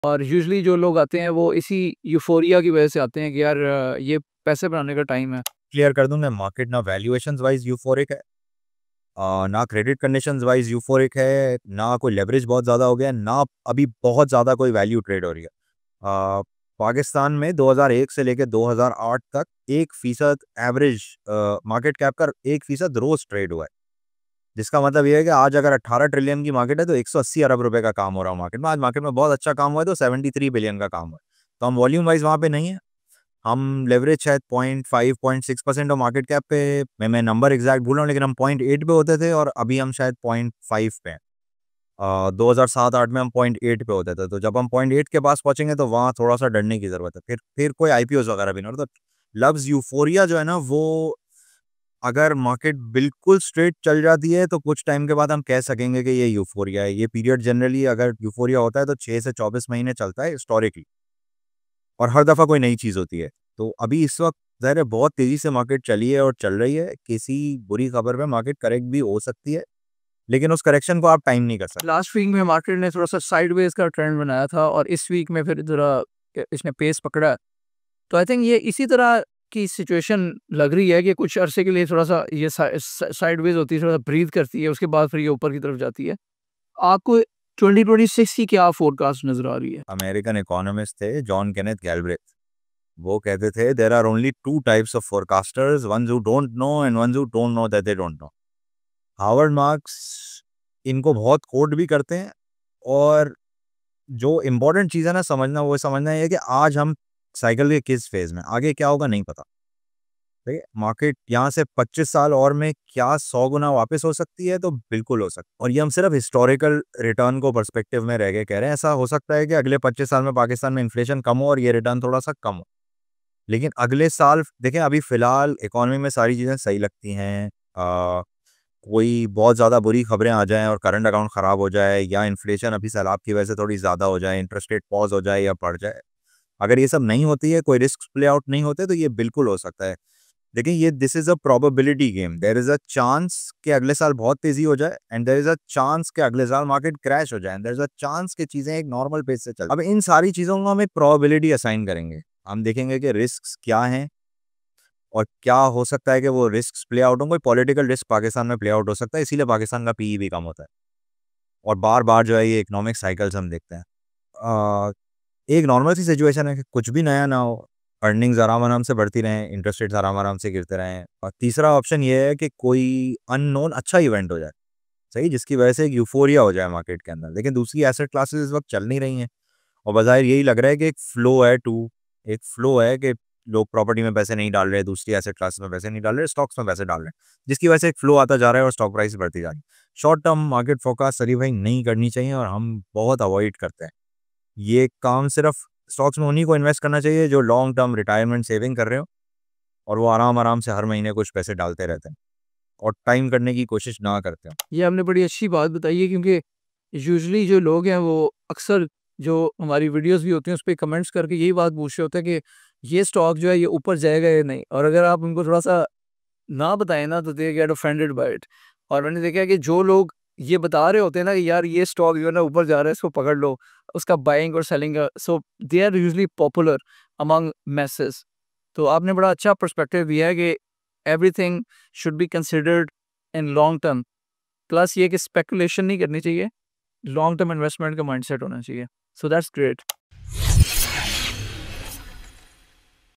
और यूजुअली जो लोग आते हैं वो इसी यूफोरिया की वजह से आते हैं कि यार ये पैसे बनाने का टाइम है। क्लियर कर दूं मैं, मार्केट ना वैल्यूएशंस वाइज यूफोरिक है, ना क्रेडिट कंडीशंस वाइज यूफोरिक है, ना कोई लेवरेज बहुत ज़्यादा हो गया, ना अभी बहुत ज़्यादा कोई वैल्यू ट्रेड हो रही है। पाकिस्तान में 2001 से लेकर 2008 तक 1% एवरेज मार्केट कैप का 1% रोज ट्रेड हुआ है। जिसका मतलब ये है कि आज अगर 18 ट्रिलियन की मार्केट है तो 180 अरब रुपए का काम हो रहा है मार्केट में। आज मार्केट में बहुत अच्छा काम हुआ है तो 73 बिलियन का काम हुआ है। तो हम वॉल्यूम वाइज वहाँ पे नहीं है, हम लेवरेज शायद 0.5-0.6% ऑफ मार्केट कैप पे, मैं नंबर एग्जैक्ट भूल रहा हूँ, लेकिन हम 0.8 पे होते थे और अभी हम शायद 0.5 पे हैं। 2007-8 में हम 0.8 पे होते थे, तो जब हम 0.8 के पास पहुंचेंगे तो वहाँ थोड़ा सा डरने की जरूरत है। फिर कोई आईपीओ वगैरह भी नहीं, तो लव्स यूफोरिया जो है ना वो, अगर मार्केट बिल्कुल स्ट्रेट चल जाती है तो कुछ टाइम के बाद हम कह सकेंगे कि ये यूफोरिया है। ये पीरियड जनरली अगर यूफोरिया होता है तो 6 से 24 महीने चलता है हिस्टोरिकली, और हर दफ़ा कोई नई चीज़ होती है। तो अभी इस वक्त ज़ाहिर है बहुत तेज़ी से मार्केट चली है और चल रही है, किसी बुरी खबर पे मार्केट करेक्ट भी हो सकती है, लेकिन उस करेक्शन को आप टाइम नहीं कर सकते। लास्ट वीक में मार्केट ने थोड़ा सा साइडवेज का ट्रेंड बनाया था और इस वीक में फिर थोड़ा इसने पेस पकड़ा है। तो आई थिंक ये इसी तरह की सिचुएशन लग रही है कि कुछ अरसे के लिए थोड़ा सा ये साइडवेज होती है, थोड़ा सा ब्रीथ करती है, उसके बाद फिर ये ऊपर की तरफ जाती है। आपको 2026 की क्या फोरकास्ट नजर आ रही है? अमेरिकन इकोनॉमिस्ट थे जॉन केनेथ गैल्ब्रेथ, वो कहते थे there are only two types of forecasters, ones who don't know and ones who don't know that they don't know. Howard Marks इनको बहुत कोट भी करते हैं, और जो इम्पोर्टेंट चीज़ है ना समझना, वो समझना ये है कि आज हम साइकिल के किस फेज में, आगे क्या होगा नहीं पता। ठीक है, मार्केट यहाँ से 25 साल और में क्या 100 गुना वापस हो सकती है, तो बिल्कुल हो सकता है। और ये हम सिर्फ हिस्टोरिकल रिटर्न को पर्सपेक्टिव में रह के कह रहे हैं। ऐसा हो सकता है कि अगले 25 साल में पाकिस्तान में इन्फ्लेशन कम हो और ये रिटर्न थोड़ा सा कम हो, लेकिन अगले साल देखें, अभी फिलहाल इकोनॉमी में सारी चीज़ें सही लगती हैं। कोई बहुत ज़्यादा बुरी खबरें आ जाएं और करंट अकाउंट ख़राब हो जाए, या इन्फ्लेशन अभी सैलाब की वजह से थोड़ी ज़्यादा हो जाए, इंटरेस्ट रेट पॉज हो जाए या बढ़ जाए, अगर ये सब नहीं होती है, कोई रिस्क प्ले आउट नहीं होते, तो ये बिल्कुल हो सकता है। देखिए ये this is a probability game, there is a chance कि अगले साल बहुत तेजी हो जाए, and there is a chance कि अगले साल मार्केट क्रैश हो जाए, and there is a chance कि चीजें एक नॉर्मल पेस से चल। अब इन सारी चीजों को हम एक प्रोबेबिलिटी असाइन करेंगे, हम देखेंगे कि रिस्क क्या हैं और क्या हो सकता है कि वो रिस्क प्ले आउट हो। कोई पॉलिटिकल रिस्क पाकिस्तान में प्ले आउट हो सकता है, इसीलिए पाकिस्तान का पीई भी कम होता है, और बार बार जो है ये इकोनॉमिक साइकिल्स हम देखते हैं। एक नॉर्मल सी सिचुएशन है कि कुछ भी नया ना हो, अर्निंग्स आराम आराम से बढ़ती रहें, इंटरेस्ट रेट्स आराम आराम से गिरते रहें, और तीसरा ऑप्शन ये है कि कोई अननोन अच्छा इवेंट हो जाए, सही, जिसकी वजह से एक यूफोरिया हो जाए मार्केट के अंदर। लेकिन दूसरी एसेट क्लासेस इस वक्त चल नहीं रही हैं, और बाज़ाहिर यही लग रहा है कि एक फ्लो है एक फ्लो है कि लोग प्रॉपर्टी में पैसे नहीं डाल रहे, दूसरी एसेट क्लासेस में पैसे नहीं डाल रहे, स्टॉक्स में पैसे डाल रहे हैं, जिसकी वजह से एक फ्लो आता जा रहा है और स्टॉक प्राइस बढ़ती जा रही है। शॉर्ट टर्म मार्केट फोकस सरी भाई नहीं करनी चाहिए, और हम बहुत अवॉइड करते हैं। ये काम सिर्फ स्टॉक्स में उन्हीं को इन्वेस्ट करना चाहिए जो लॉन्ग टर्म रिटायरमेंट सेविंग कर रहे हो, और वो आराम आराम से हर महीने कुछ पैसे डालते रहते हैं और टाइम करने की कोशिश ना करते हो। ये आपने बड़ी अच्छी बात बताई है, क्योंकि यूजुअली जो लोग हैं वो अक्सर जो हमारी वीडियोस भी होती हैं उस पे कमेंट्स करके यही बात पूछ रहे होते हैं कि ये स्टॉक जो है ये ऊपर जाएगा या नहीं, और अगर आप उनको थोड़ा सा ना बताएं ना तो they get offended by it. और मैंने देखा है कि जो लोग ये बता रहे होते हैं ना कि यार ये स्टॉक जो है ना ऊपर जा रहा है, इसको पकड़ लो, उसका बाइंग और सेलिंग का, so they are usually popular among masses. तो आपने बड़ा अच्छा पर्सपेक्टिव दिया है कि everything should be considered in long term, plus ये कि स्पेकुलेशन नहीं करनी चाहिए, लॉन्ग टर्म इन्वेस्टमेंट का माइंडसेट होना चाहिए। So that's great.